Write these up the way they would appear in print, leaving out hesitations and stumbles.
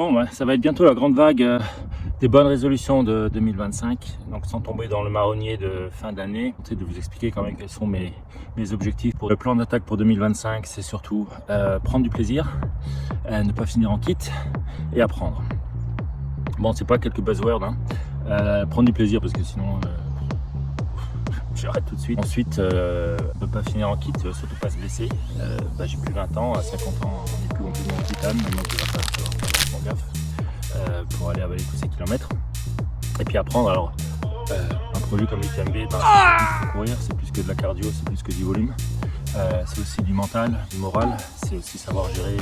Bon, ouais, ça va être bientôt la grande vague des bonnes résolutions de 2025. Donc sans tomber dans le marronnier de fin d'année, c'est de vous expliquer quand même quels sont mes objectifs. Pour le plan d'attaque pour 2025, c'est surtout prendre du plaisir, ne pas finir en kit et apprendre. Bon, c'est pas quelques buzzwords, hein. Prendre du plaisir parce que sinon j'arrête tout de suite. Ensuite, ne pas finir en kit, surtout pas se blesser. J'ai plus 20 ans, à 50 ans, on n'est plus complètement en titane, maintenant qu'il va faire vraiment gaffe pour aller avaler tous ces kilomètres. Et puis apprendre, alors, un produit comme l'UTMB, pour courir, c'est plus que de la cardio, c'est plus que du volume. C'est aussi du mental, du moral, c'est aussi savoir gérer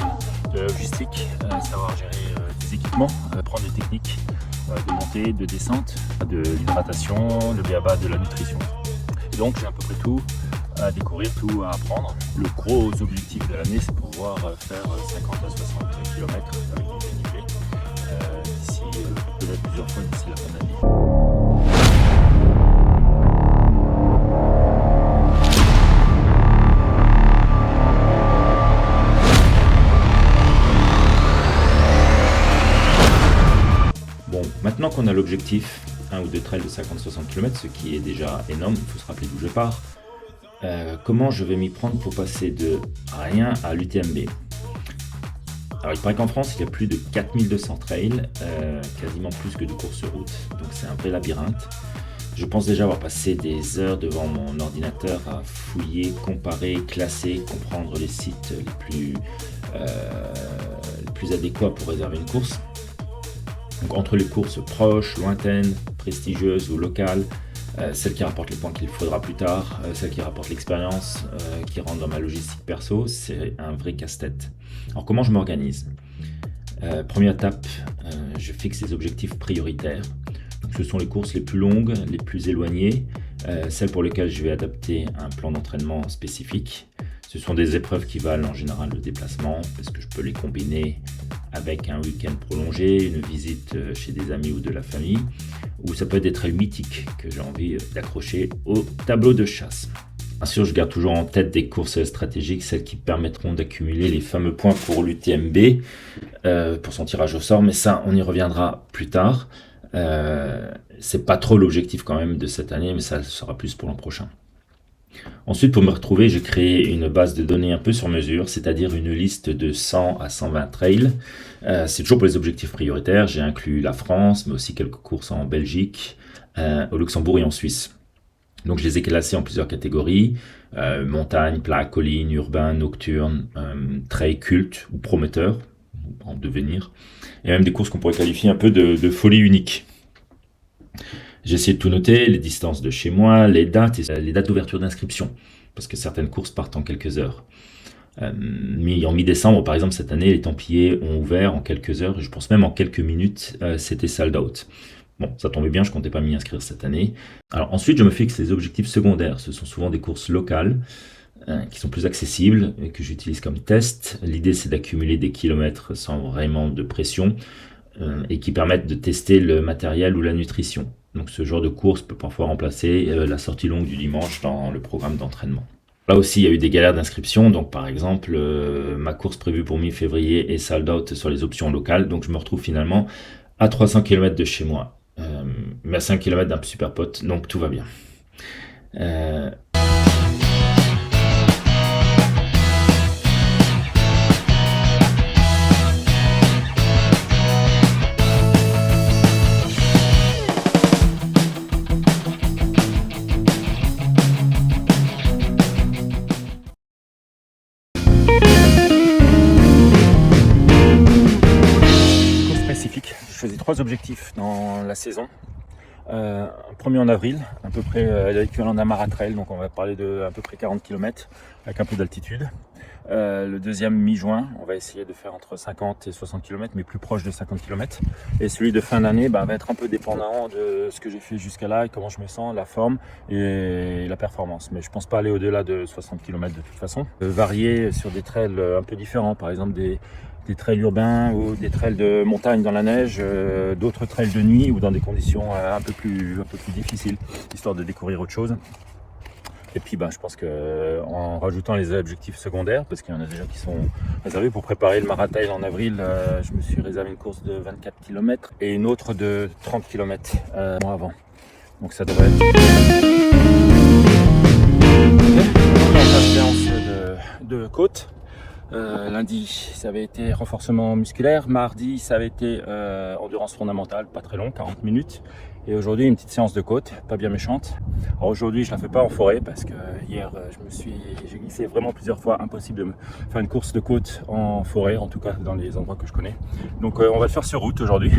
de la logistique, savoir gérer des équipements, prendre des techniques de montée, de descente, de l'hydratation, le b.a.-ba de la nutrition. Et donc j'ai à peu près tout à découvrir, tout à apprendre. Le gros objectif de l'année, c'est pouvoir faire 50 à 60 km avec des dénivelés d'ici peut-être plusieurs fois d'ici la fin de l'année. Bon, maintenant qu'on a l'objectif, un ou deux trails de 50-60 km, ce qui est déjà énorme, il faut se rappeler d'où je pars, comment je vais m'y prendre pour passer de rien à l'UTMB. Alors il paraît qu'en France, il y a plus de 4200 trails, quasiment plus que de courses route, donc c'est un vrai labyrinthe. Je pense déjà avoir passé des heures devant mon ordinateur à fouiller, comparer, classer, comprendre les sites les plus adéquats pour réserver une course. Donc entre les courses proches, lointaines, prestigieuses ou locales, celles qui rapportent les points qu'il faudra plus tard, celles qui rapportent l'expérience, qui rentrent dans ma logistique perso, c'est un vrai casse-tête. Alors comment je m'organise ? Première étape, je fixe des objectifs prioritaires. Donc, ce sont les courses les plus longues, les plus éloignées, celles pour lesquelles je vais adapter un plan d'entraînement spécifique. Ce sont des épreuves qui valent en général le déplacement, parce que je peux les combiner avec un week-end prolongé, une visite chez des amis ou de la famille, ou ça peut être des trails mythiques que j'ai envie d'accrocher au tableau de chasse. Bien sûr, je garde toujours en tête des courses stratégiques, celles qui permettront d'accumuler les fameux points pour l'UTMB, pour son tirage au sort, mais ça, on y reviendra plus tard. C'est pas trop l'objectif quand même de cette année, mais ça sera plus pour l'an prochain. Ensuite, pour me retrouver, j'ai créé une base de données un peu sur mesure, c'est-à-dire une liste de 100 à 120 trails. C'est toujours pour les objectifs prioritaires. J'ai inclus la France, mais aussi quelques courses en Belgique, au Luxembourg et en Suisse. Donc, je les ai classés en plusieurs catégories. Montagne, plat, colline, urbain, nocturne, trail culte ou prometteur, en devenir. Et même des courses qu'on pourrait qualifier un peu de folie unique. J'ai essayé de tout noter, les distances de chez moi, les dates et les dates d'ouverture d'inscription, parce que certaines courses partent en quelques heures. En mi-décembre, par exemple, cette année, les Templiers ont ouvert en quelques heures, je pense même en quelques minutes, c'était sold out. Bon, ça tombait bien, je comptais pas m'y inscrire cette année. Alors ensuite, je me fixe les objectifs secondaires. Ce sont souvent des courses locales, qui sont plus accessibles et que j'utilise comme test. L'idée, c'est d'accumuler des kilomètres sans vraiment de pression et qui permettent de tester le matériel ou la nutrition. Donc ce genre de course peut parfois remplacer la sortie longue du dimanche dans le programme d'entraînement. Là aussi, il y a eu des galères d'inscription. Donc par exemple, ma course prévue pour mi-février est sold out sur les options locales. Donc je me retrouve finalement à 300 km de chez moi, mais à 5 km d'un super pote. Donc tout va bien. Je faisais 3 objectifs dans la saison. Premier en avril, à peu près l'équivalent d'un maratrail, donc on va parler de à peu près 40 km avec un peu d'altitude. Le deuxième mi-juin, on va essayer de faire entre 50 et 60 km, mais plus proche de 50 km. Et celui de fin d'année va être un peu dépendant de ce que j'ai fait jusqu'à là, et comment je me sens, la forme et la performance. Mais je pense pas aller au-delà de 60 km de toute façon. Varier sur des trails un peu différents, par exemple des trails urbains ou des trails de montagne dans la neige, d'autres trails de nuit ou dans des conditions un peu plus difficiles, histoire de découvrir autre chose. Et puis je pense qu'en rajoutant les objectifs secondaires, parce qu'il y en a déjà qui sont réservés pour préparer le marathon en avril, je me suis réservé une course de 24 km et une autre de 30 km mois avant. Donc ça devrait être séance de côte. Lundi, ça avait été renforcement musculaire. Mardi, ça avait été endurance fondamentale, pas très long, 40 minutes. Et aujourd'hui, une petite séance de côte, pas bien méchante. Alors aujourd'hui, je la fais pas en forêt parce que hier, j'ai glissé vraiment plusieurs fois. Impossible de me faire une course de côte en forêt, en tout cas dans les endroits que je connais. Donc on va le faire sur route aujourd'hui.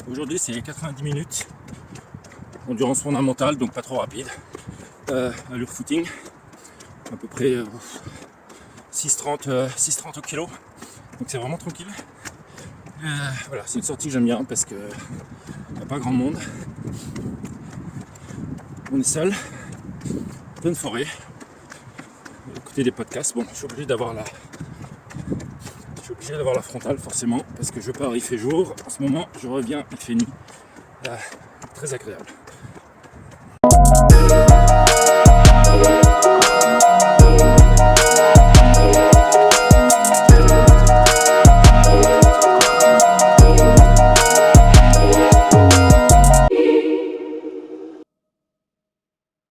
Aujourd'hui c'est 90 minutes, endurance fondamentale, donc pas trop rapide, allure footing, à peu près 6,30 au kilo, donc c'est vraiment tranquille. Voilà, c'est une sortie que j'aime bien parce qu'il n'y a pas grand monde, on est seul, pleine forêt, écouter des podcasts. Bon, je suis obligé d'avoir la frontale forcément parce que je pars, il fait jour, en ce moment je reviens, il fait nuit, très agréable.